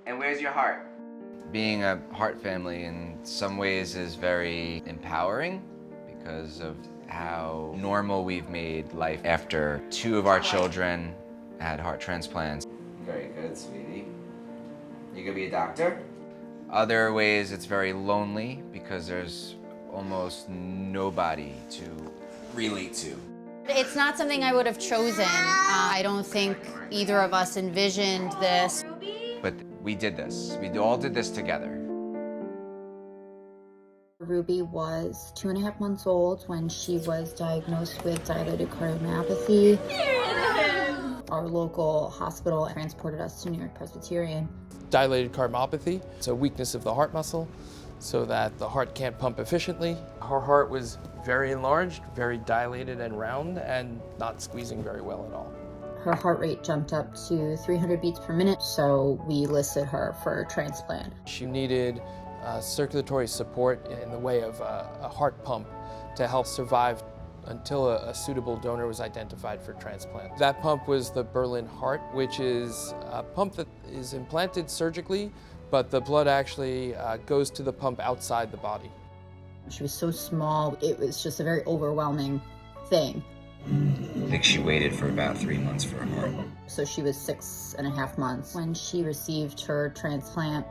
And where's your heart? Being a heart family in some ways is very empowering because of how normal we've made life after 2 of our children had heart transplants. Very good, sweetie. You gonna be a doctor? Other ways it's very lonely because there's almost nobody to relate to. It's not something I would have chosen. I don't think either of us envisioned this. But we did this. We all did this together. Ruby was 2.5 months old when she was diagnosed with dilated cardiomyopathy. Our local hospital transported us to New-York-Presbyterian. Dilated cardiomyopathy, it's a weakness of the heart muscle so that the heart can't pump efficiently. Her heart was very enlarged, very dilated and round, and not squeezing very well at all. Her heart rate jumped up to 300 beats per minute, so we listed her for transplant. She needed circulatory support in the way of a heart pump to help survive until a suitable donor was identified for transplant. That pump was the Berlin Heart, which is a pump that is implanted surgically, but the blood actually goes to the pump outside the body. She was so small, it was just a very overwhelming thing. I think she waited for about 3 months for her heart. So she was 6.5 months when she received her transplant.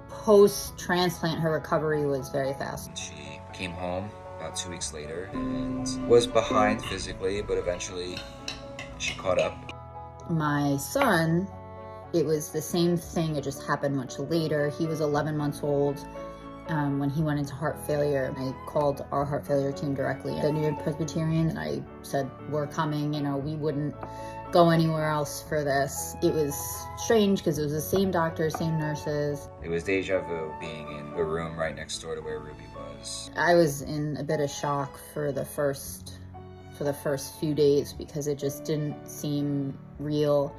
Post-transplant, her recovery was very fast. She came home about 2 weeks later and was behind physically, but eventually she caught up. My son, it was the same thing, it just happened much later. He was 11 months old when he went into heart failure. I called our heart failure team directly, the York-Presbyterian, and I said, we're coming, we wouldn't go anywhere else for this. It was strange because it was the same doctors, same nurses. It was deja vu being in a room right next door to where Ruby was. I was in a bit of shock for the first few days because it just didn't seem real.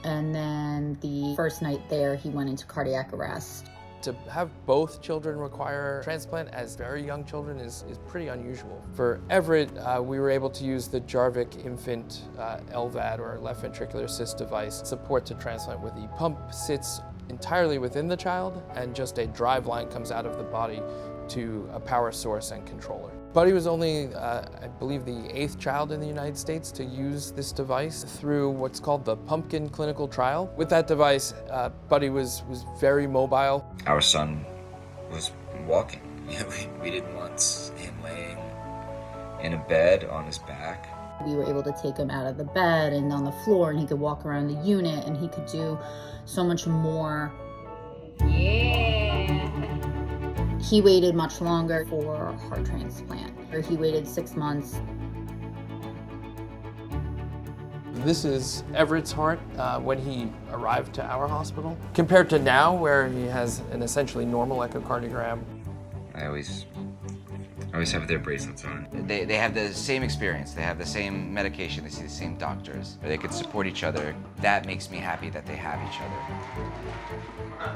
And then the first night there, he went into cardiac arrest. To have both children require transplant as very young children is pretty unusual. For Everett, we were able to use the Jarvik infant LVAD, or left ventricular assist device, support to transplant, where the pump sits entirely within the child and just a drive line comes out of the body to a power source and controller. Buddy was only, I believe, the 8th child in the United States to use this device through what's called the Pumpkin clinical trial. With that device, Buddy was very mobile. Our son was walking. We didn't want him laying in a bed on his back. We were able to take him out of the bed and on the floor, and he could walk around the unit, and he could do so much more. He waited much longer for heart transplant. He waited 6 months. This is Everett's heart when he arrived to our hospital. Compared to now, where he has an essentially normal echocardiogram. I always have their bracelets on. They have the same experience. They have the same medication. They see the same doctors. They could support each other. That makes me happy that they have each other.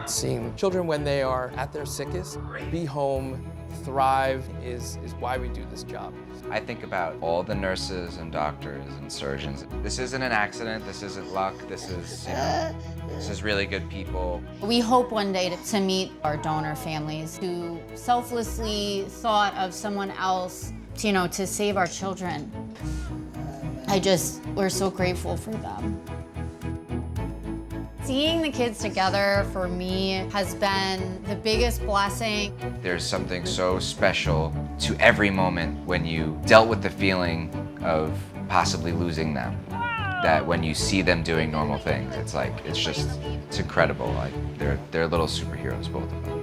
Seeing children when they are at their sickest, be home, thrive is why we do this job. I think about all the nurses and doctors and surgeons. This isn't an accident. This isn't luck. This is really good people. We hope one day to meet our donor families who selflessly thought of someone else, to save our children. We're so grateful for them. Seeing the kids together for me has been the biggest blessing. There's something so special to every moment when you dealt with the feeling of possibly losing them. That when you see them doing normal things, it's incredible. They're little superheroes, both of them.